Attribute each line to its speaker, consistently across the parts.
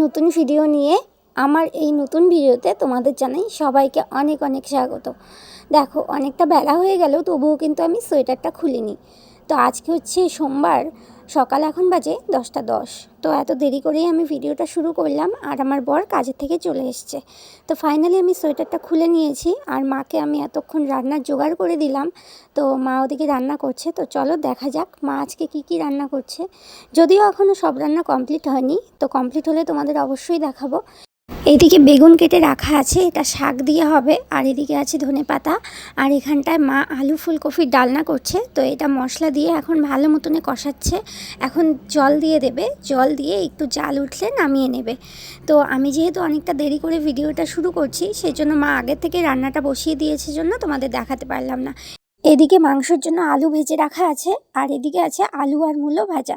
Speaker 1: নতুন ভিডিও নিয়ে আমার এই নতুন ভিডিওতে তোমাদের জানাই সবাইকে অনেক অনেক স্বাগত। দেখো অনেকটা বেলা হয়ে গেল, তবুও কিন্তু আমি সোয়েটারটা খুলিনি। তো আজকে হচ্ছে সোমবার, সকাল এখন বাজে 10টা 10। তো এত দেরি করেই আমি ভিডিওটা শুরু করলাম, আর আমার বর কাজের থেকে চলে এসছে। তো ফাইনালি আমি সোয়েটারটা খুলে নিয়েছি, আর মাকে আমি এতক্ষণ রান্নার জোগাড় করে দিলাম। তো মা ওদিকে রান্না করছে, তো চলো দেখা যাক মা আজকে কি রান্না করছে। যদিও এখনও সব রান্না কমপ্লিট হয়নি, তো কমপ্লিট হলে তোমাদের অবশ্যই দেখাবো। এইদিকে বেগুন কেটে রাখা আছে, এটা শাক দিয়ে হবে, আর এদিকে আছে ধনেপাতা। আর এখানটায় মা আলু ফুলকপির ডালনা করছে। তো এটা মশলা দিয়ে এখন ভালো মতনে কষাচ্ছে। এখন জল দিয়ে দেবে, জল দিয়ে একটু জাল উঠলে নামিয়ে নেবে। তো আমি যেহেতু অনেকটা দেরি করে ভিডিওটা শুরু করছি, সেই জন্য মা আগে থেকে রান্নাটা বসিয়ে দিয়েছে জন্য তোমাদের দেখাতে পারলাম না। এদিকে মাংসের জন্য আলু ভেজে রাখা আছে, আর এদিকে আছে আলু আর মূলো ভাজা।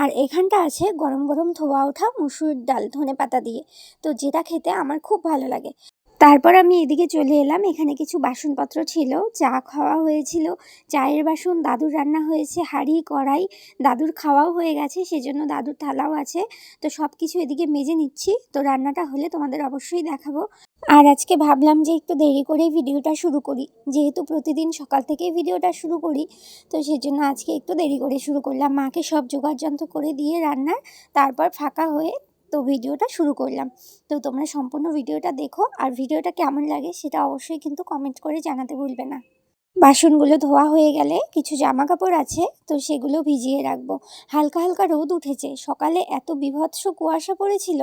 Speaker 1: আর এখানটা আছে গরম গরম ধোয়া ওঠা মুসুর ডাল ধনেপাতা দিয়ে, তো যেটা খেতে আমার খুব ভালো লাগে। তারপর আমি এদিকে চলে এলাম, এখানে কিছু বাসনপত্র ছিল, চা খাওয়া হয়েছিল, চায়ের বাসন, দাদুর রান্না হয়েছে, হাঁড়ি কড়াই, দাদুর খাওয়াও হয়ে গেছে, সেজন্য দাদুর থালাও আছে। তো সব কিছু এদিকে মেজে নিচ্ছি, তো রান্নাটা হলে তোমাদের অবশ্যই দেখাবো। আর আজকে ভাবলাম যে একটু দেরি করেই ভিডিওটা শুরু করি, যেহেতু প্রতিদিন সকাল থেকেই ভিডিওটা শুরু করি, তো সেজন্য আজকে একটু দেরি করে শুরু করলাম। মাকে সব জোগাড়যন্ত্র করে দিয়ে রান্নার, তারপর ফাঁকা হয়ে তো ভিডিওটা শুরু করলাম। তো তোমরা সম্পূর্ণ ভিডিওটা দেখো, আর ভিডিওটা কেমন লাগে সেটা অবশ্যই কিন্তু কমেন্ট করে জানাতে ভুলবে না। বাসনগুলো ধোয়া হয়ে গেলে কিছু জামা কাপড় আছে, তো সেগুলো ভিজিয়ে রাখবো। হালকা হালকা রোদ উঠেছে, সকালে এত বীভৎস কুয়াশা পড়েছিল,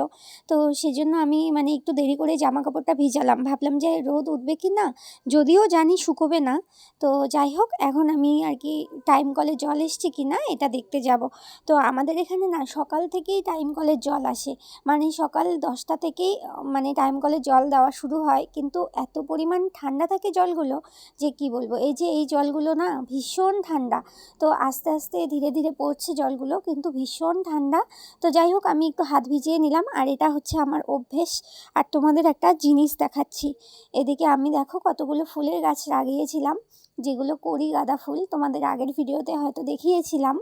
Speaker 1: তো সেজন্য আমি একটু দেরি করে জামা কাপড়টা ভিজালাম। ভাবলাম যে রোদ উঠবে কি না, যদিও জানি শুকোবে না। তো যাই হোক, এখন আমি আর কি টাইম কলে জল এসছে কি না এটা দেখতে যাব। তো আমাদের এখানে না সকাল থেকেই টাইম কলের জল আসে, সকাল 10টা থেকেই টাইম কলে জল দেওয়া শুরু হয়। কিন্তু এত পরিমাণ ঠান্ডা থাকে জলগুলো যে কি বলবো। এই যে এই জলগুলো না ভীষণ ঠান্ডা, তো আস্তে আস্তে ধীরে ধীরে পড়ছে জলগুলো, কিন্তু ভীষণ ঠান্ডা। তো যাই হোক, আমি একটু হাত ভিজিয়ে নিলাম, আর এটা হচ্ছে আমার অভ্যেস। আর তোমাদের একটা জিনিস দেখাচ্ছি, এদিকে আমি দেখো কতগুলো ফুলের গাছ লাগিয়েছিলাম, যেগুলো কড়ি গাঁদা ফুল, তোমাদের আগের ভিডিওতে হয়তো দেখিয়েছিলাম।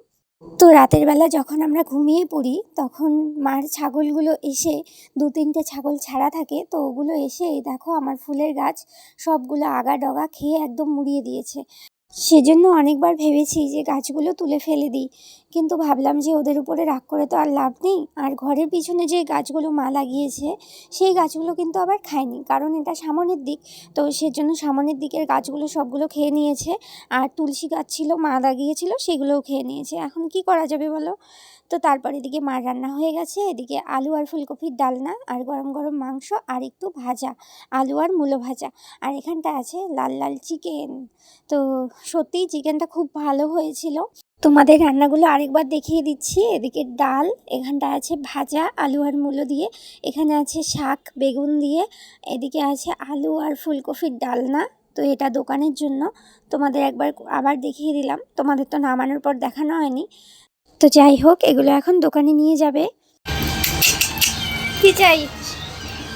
Speaker 1: তো রাতের বেলা যখন আমরা ঘুমিয়ে পড়ি, তখন মার ছাগলগুলো এসে, 2-3টে ছাগল ছাড়া থাকে, তো ওগুলো এসে এই দেখো আমার ফুলের গাছ সবগুলো আগা ডগা খেয়ে একদম মুড়িয়ে দিয়েছে। সেজন্য অনেকবার ভেবেছি যে গাছগুলো তুলে ফেলে দিই, কিন্তু ভাবলাম যে ওদের উপরে রাগ করে তো আর লাভ নেই। আর ঘরের পিছনে যে গাছগুলো মা লাগিয়েছে, সেই গাছগুলো কিন্তু আবার খায়নি, কারণ এটা সামনের দিক, তো সেজন্য সামনের দিকের গাছগুলো সবগুলো খেয়ে নিয়েছে। আর তুলসী গাছ ছিল মা লাগিয়েছিল, সেগুলোও খেয়ে নিয়েছে। এখন কি করা যাবে বলো। তো তারপর এদিকে মার রান্না হয়ে গেছে, এদিকে আলু আর ফুলকপির ডালনা, আর গরম গরম মাংস, আর একটু ভাজা, আলু আর মূলো ভাজা। আর এখানটা আছে লাল লাল চিকেন। তো সত্যিই চিকেনটা খুব ভালো হয়েছিল। তোমাদের রান্নাগুলো আরেকবার দেখিয়ে দিচ্ছি। এদিকে ডাল, এখানটা আছে ভাজা আলু আর মূলো দিয়ে, এখানে আছে শাক বেগুন দিয়ে, এদিকে আছে আলু আর ফুলকপির ডালনা। তো এটা দোকানের জন্য, তোমাদের একবার আবার দেখিয়ে দিলাম, তোমাদের তো নামানোর পর দেখানো হয়নি। তো যাই হোক, এগুলো এখন দোকানে নিয়ে যাবে। কি চাই,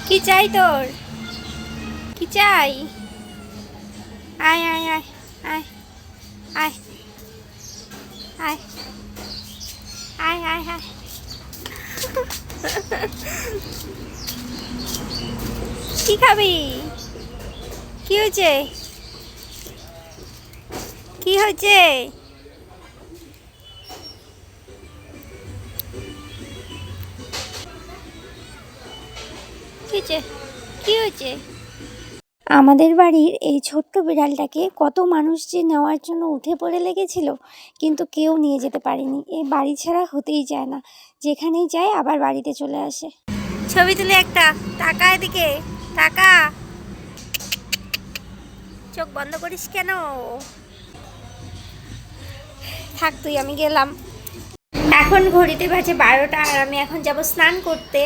Speaker 1: কি চাই তোর, কি চাই? আয় আয় আয় আয় আয় আয় আয় আয় আয়। কি খাবি? কি হয়েছে, কি হয়েছে? কি হয়েছে? আমাদের বাড়ির এই ছোট্ট বিড়ালটাকে কত মানুষ যে নেওয়ার জন্য উঠে পড়ে লেগেছিল, কিন্তু কেউ নিয়ে যেতে পারেনি। এই বাড়ি ছাড়া হতেই চায় না, যেখানেই যায় আবার বাড়িতে চলে আসে। ছবি তুলে একটা, টাকা এদিকে, টাকা। চোখ বন্ধ করিস কেন? থাক তুই, আমি গেলাম। এখন ঘড়িতে বাজে 12টা, আর আমি এখন যাব স্নান করতে।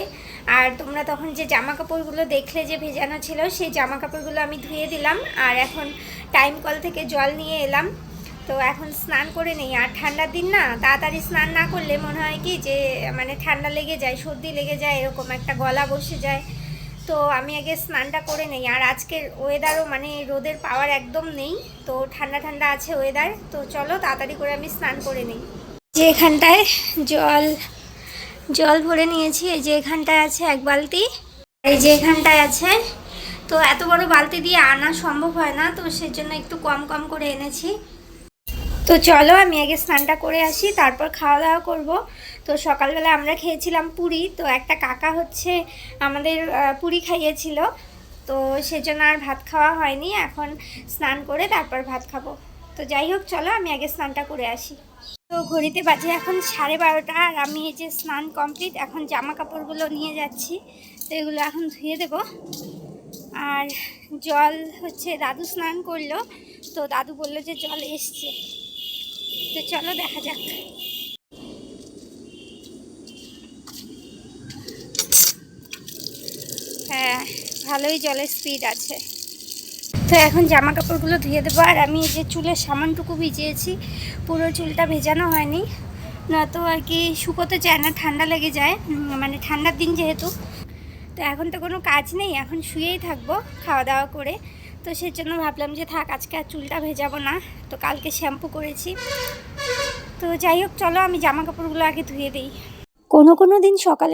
Speaker 1: আর তোমরা তখন যে জামা কাপড়গুলো দেখলে যে ভেজানো ছিল, সেই জামা কাপড়গুলো আমি ধুয়ে দিলাম, আর এখন টাইম কল থেকে জল নিয়ে এলাম। তো এখন স্নান করে নেই। আর ঠান্ডার দিন না, তাড়াতাড়ি স্নান না করলে মনে হয় কি যে ঠান্ডা লেগে যায়, সর্দি লেগে যায়, এরকম একটা গলা বসে যায়। তো আমি আগে স্নানটা করে নেই। আর আজকের ওয়েদারও রোদের পাওয়ার একদম নেই, তো ঠান্ডা ঠান্ডা আছে ওয়েদার। তো চলো তাড়াতাড়ি করে আমি স্নান করে নিই। যে এখানটায় জল জল ভরে নিয়েছি। এই যে এখানটায় আছে এক বালতি, এই যে এখানটায় আছে। তো এত বড় বালতি দিয়ে আনা সম্ভব হয় না, তো সেজন্য একটু কম কম করে এনেছি। তো চলো আমি আগে স্নানটা করে আসি, তারপর খাওয়া দাওয়া করবো। তো সকালবেলা আমরা খেয়েছিলাম পুরি, তো একটা কাকা হচ্ছে আমাদের পুরি খাইয়েছিল, তো সেজন্য আর ভাত খাওয়া হয়নি। এখন স্নান করে তারপর ভাত খাবো। তো যাই হোক, চলো আমি আগে স্নানটা করে আসি। তো ঘড়িতে বাজে এখন 12:30, আর আমি এই যে স্নান কমপ্লিট, এখন জামা কাপড়গুলো নিয়ে যাচ্ছি। তো এগুলো এখন ধুয়ে দেবো। আর জল হচ্ছে দাদু স্নান করলো, তো দাদু বললো যে জল এসছে। তো চলো দেখা যাক। হ্যাঁ, ভালোই জলের স্পিড আছে। তো এখন জামা কাপড়গুলো ধুয়ে দেবো। আর আমি এই যে চুলের সামানটুকু ভিজিয়েছি, পুরো চুলটা ভেজানো হয়নি, নয়তো আর কি শুকোতে চায় না, ঠান্ডা লেগে যায়, মানে ঠান্ডার দিন যেহেতু। তো এখন তো কোনো কাজ নেই, এখন শুয়েই থাকবো খাওয়া দাওয়া করে। তো সেজন্য ভাবলাম যে থাক, আজকে আর চুলটা ভেজাবো না, তো কালকে শ্যাম্পু করেছি। তো যাই হোক, চলো আমি জামা কাপড়গুলো আগে ধুয়ে দিই। কোনো কোনো দিন সকাল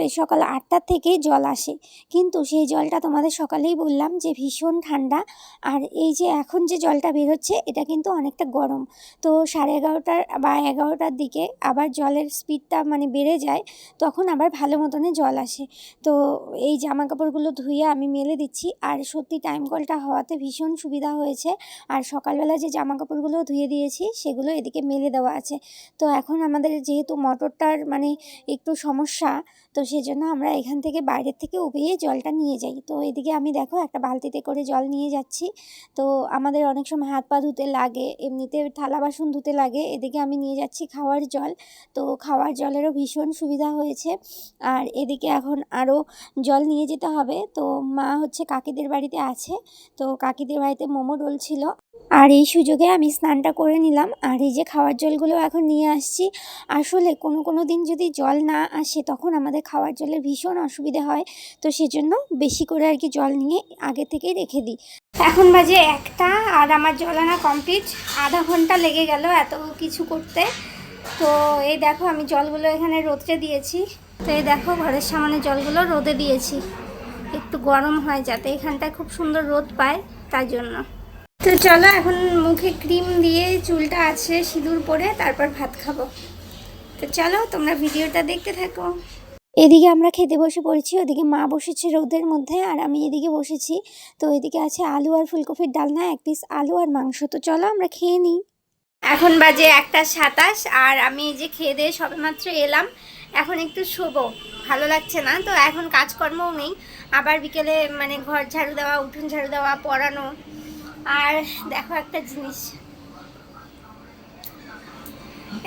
Speaker 1: 8টার থেকেই জল আসে, কিন্তু সেই জলটা তোমাদের সকালেই বললাম যে ভীষণ ঠান্ডা। আর এই যে এখন যে জলটা বের হচ্ছে, এটা কিন্তু অনেকটা গরম। তো 11:30 বা 11টার দিকে আবার জলের স্পিডটা মানে বেড়ে যায়, তখন আবার ভালো মতনে জল আসে। তো এই জামা কাপড়গুলো ধুয়ে আমি মেলে দিচ্ছি। আর সত্যি টাইম কলটা হওয়াতে ভীষণ সুবিধা হয়েছে। আর সকালবেলা যে জামা কাপড়গুলো ধুয়ে দিয়েছি, সেগুলো এদিকে মেলে দেওয়া আছে। তো এখন আমাদের যেহেতু মোটরটার মানে একটু সমস্যা, তো সেজন্য আমরা এখান থেকে বাইরের থেকে উবিয়ে জলটা নিয়ে যাই। তো এদিকে আমি দেখো একটা বালতিতে করে জল নিয়ে যাচ্ছি। তো আমাদের অনেক সময় হাত পা ধুতে লাগে, এমনিতে থালা বাসন ধুতে লাগে, এদিকে আমি নিয়ে যাচ্ছি খাওয়ার জল। তো খাওয়ার জলেরও ভীষণ সুবিধা হয়েছে। আর এদিকে এখন আরও জল নিয়ে যেতে হবে। তো মা হচ্ছে কাকিদের বাড়িতে আছে, তো কাকিদের বাড়িতে মোমো রোল ছিল, আর এই সুযোগে আমি স্নানটা করে নিলাম। আর এই যে খাওয়ার জলগুলো এখন নিয়ে আসছি। আসলে কোনো কোনো দিন যদি জল না আসে, তখন আমাদের খাওয়ার জলের ভীষণ অসুবিধে হয়। তো সেজন্য বেশি করে আর কি জল নিয়ে আগে থেকে রেখে দিই। এখন বাজে 1টা, আর আমার জল আনা কমপ্লিট। আধা ঘন্টা লেগে গেল এত কিছু করতে। তো এই দেখো আমি জলগুলো এখানে রোদে দিয়েছি। তো এই দেখো ঘরের সামনে জলগুলো রোদে দিয়েছি, একটু গরম হয় যাতে এখানটায় খুব সুন্দর রোদ পায়, তার জন্য। তো চলো এখন মুখে ক্রিম দিয়ে চুলটা আছে সিঁদুর পরে তারপর ভাত খাবো। তো চলো তোমরা ভিডিওটা দেখতে থাকো। এদিকে আমরা খেতে বসে পড়েছি, ওদিকে মা বসেছে রোদের মধ্যে, আর আমি এদিকে বসেছি। তো এদিকে আছে আলু আর ফুলকপির ডালনা, 1 পিস আলু আর মাংস। তো চলো আমরা খেয়ে নিই। এখন বাজে 1টা 27, আর আমি এই যে খেয়ে দিয়ে সবেমাত্র এলাম। এখন একটু শোবো, ভালো লাগছে না, তো এখন কাজকর্মও নেই। আবার বিকেলে মানে ঘর ঝাড়ু দেওয়া, উঠোন ঝাড়ু দেওয়া, পড়ানো। আর দেখো একটা জিনিস,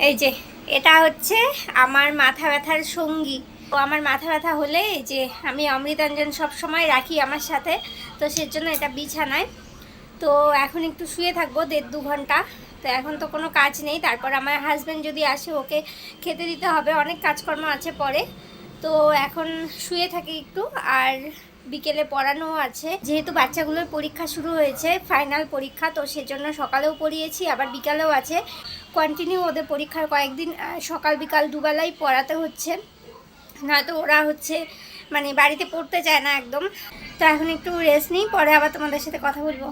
Speaker 1: এই যে এটা হচ্ছে আমার মাথা ব্যথার সঙ্গী। তো আমার মাথা ব্যথা হলে এই যে আমি অমৃতাঞ্জন সব সময় রাখি আমার সাথে, তো সেজন্য এটা বিছানায়। তো এখন একটু শুয়ে থাকবো 1.5-2 ঘন্টা। তো এখন তো কোনো কাজ নেই, তারপর আমার হাজব্যান্ড যদি আসে ওকে খেতে দিতে হবে, অনেক কাজকর্ম আছে পরে। তো এখন শুয়ে থাকি একটু। আর বিকেলে পড়ানোও আছে, যেহেতু বাচ্চাগুলোর পরীক্ষা শুরু হয়েছে, ফাইনাল পরীক্ষা, তো সেজন্য সকালেও পড়িয়েছি আবার বিকালেও আছে। কন্টিনিউ ওদের পরীক্ষার কয়েকদিন সকাল বিকাল দুবেলাই পড়াতে হচ্ছে, নয়তো ওরা হচ্ছে মানে বাড়িতে পড়তে চায় না একদম। তো এখন একটু রেস্ট নিই, পরে আবার তোমাদের সাথে কথা বলবো।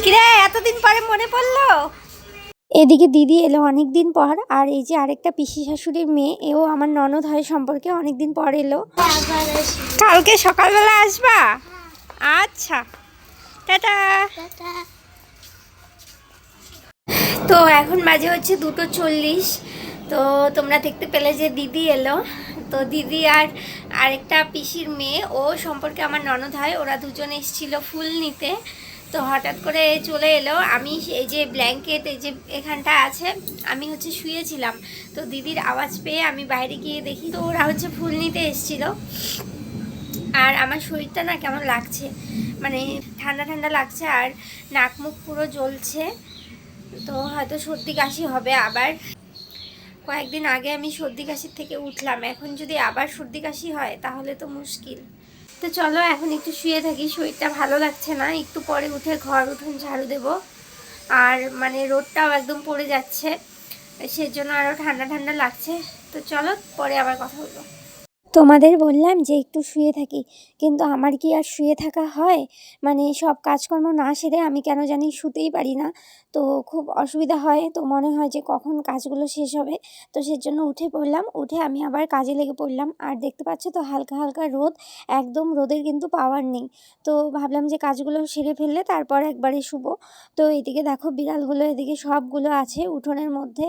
Speaker 1: কিরে এতদিন পরে মনে পড়লো? এদিকে দিদি এলো অনেক দিন পর, আর এই যে আরেকটা পিসি শাশুড়ির মেয়ে, এও আমার ননদ হয় সম্পর্কে, অনেক দিন পর এলো। কালকে সকালবেলা আসবা? আচ্ছা, টাটা। তো এখন বাজে হচ্ছে 2:40। তো তোমরা দেখতে পেলে যে দিদি এলো। তো দিদি আর আরেকটা পিসির মেয়ে, ও সম্পর্কে আমার ননদ হয়, ওরা দুজন এসেছিল ফুল নিতে। তো হঠাৎ করে চলে এলো। আমি এই যে ব্ল্যাঙ্কেট এই যে এখানটা আছে, আমি হচ্ছে শুয়েছিলাম, তো দিদির আওয়াজ পেয়ে আমি বাইরে গিয়ে দেখি, তো ওরা হচ্ছে ফুল নিতে এসেছিল। আর আমার শরীরটা না কেমন লাগছে, মানে ঠান্ডা ঠান্ডা লাগছে, আর নাক মুখ পুরো জ্বলছে। তো হয়তো সর্দি কাশি হবে আবার। কয়েকদিন আগে আমি সর্দি কাশির থেকে উঠলাম, এখন যদি আবার সর্দি কাশি হয় তাহলে তো মুশকিল। তো চলো এখন একটু শুয়ে থাকি, শরীরটা ভালো লাগছে না, একটু পরে উঠে ঘর উঠোন ঝাড়ু দেব, আর মানে রোদটাও একদম পড়ে যাচ্ছে, সেজন্য আরও ঠান্ডা ঠান্ডা লাগছে। তো চলো পরে আবার কথা বলবো। তোমাদের বললাম যে একটু শুয়ে থাকি, কিন্তু আমার কি আর শুয়ে থাকা হয়? মানে সব কাজকর্ম না সেরে আমি কেন জানি শুতেই পারি না। তো খুব অসুবিধা হয়, তো মনে হয় যে কখন কাজগুলো শেষ হবে। তো সেজন্য উঠে পড়লাম, উঠে আমি আবার কাজে লেগে পড়লাম। আর দেখতে পাচ্ছ তো হালকা হালকা রোদ, একদম রোদের কিন্তু পাওয়ার নেই। তো ভাবলাম যে কাজগুলো সেরে ফেললে তারপর একবারে শুবো। তো এদিকে দেখো বিড়ালগুলো এদিকে সবগুলো আছে উঠোনের মধ্যে।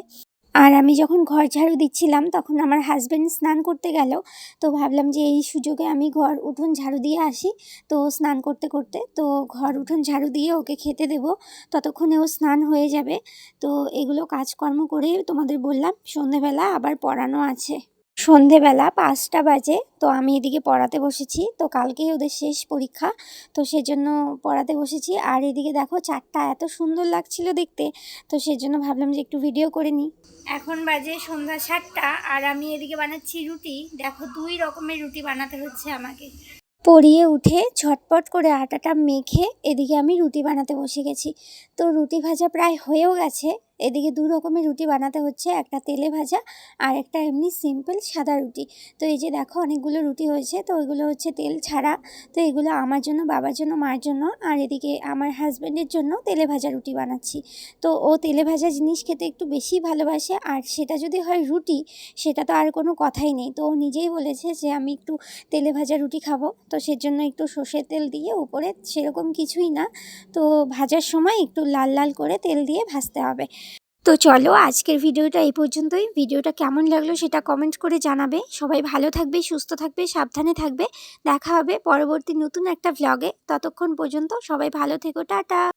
Speaker 1: আর আমি যখন ঘর ঝাড়ু দিচ্ছিলাম তখন আমার হাজবেন্ড স্নান করতে গেল। তো ভাবলাম যে এই সুযোগে আমি ঘর উঠোন ঝাড়ু দিয়ে আসি। তো স্নান করতে করতে তো ঘর উঠোন ঝাড়ু দিয়ে ওকে খেতে দেব, ততক্ষণে ও স্নান হয়ে যাবে। তো এগুলো কাজকর্ম করে তোমাদের বললাম সন্ধেবেলা আবার পড়ানো আছে। সন্ধেবেলা 5টা বাজে, তো আমি এদিকে পড়াতে বসেছি। তো কালকেই ওদের শেষ পরীক্ষা, তো সেজন্য পড়াতে বসেছি। আর এদিকে দেখো চারটা এত সুন্দর লাগছিল দেখতে, তো সেজন্য ভাবলাম যে একটু ভিডিও করে নিই। এখন বাজে সন্ধ্যা 7টা, আর আমি এদিকে বানাচ্ছি রুটি। দেখো 2 রকমের রুটি বানাতে হচ্ছে আমাকে। পড়িয়ে উঠে ঝটপট করে আটাটা মেখে এদিকে আমি রুটি বানাতে বসে গেছি। তো রুটি ভাজা প্রায় হয়েও গেছে। এদিকে 2 রকমের রুটি বানাতে হচ্ছে, একটা তেলে ভাজা আর একটা এমনি সিম্পল সাদা রুটি। তো এই যে দেখো অনেকগুলো রুটি হয়েছে, তো ওইগুলো হচ্ছে তেল ছাড়া। তো এগুলো আমার জন্য, বাবার জন্য, মার জন্য, আর এদিকে আমার হাজব্যান্ডের জন্য তেলে ভাজা রুটি বানাচ্ছি। তো ও তেলে ভাজা জিনিস খেতে একটু বেশি ভালোবাসে, আর সেটা যদি হয় রুটি, সেটা তো আর কোনো কথাই নেই। তো ও নিজেই বলেছে যে আমি একটু তেলে ভাজা রুটি খাবো। তো সেজন্য একটু সর্ষের তেল দিয়ে উপরে, সেরকম কিছুই না, তো ভাজার সময় একটু লাল লাল করে তেল দিয়ে ভাজতে হবে। তো চলো আজকের ভিডিওটা এই পর্যন্তই। ভিডিওটা কেমন লাগলো সেটা কমেন্ট করে জানাবে। সবাই ভালো থাকবে, সুস্থ থাকবে, সাবধানে থাকবে। দেখা হবে পরবর্তী নতুন একটা ভ্লগে। ততক্ষণ পর্যন্ত সবাই ভালো থেকো, টাটা।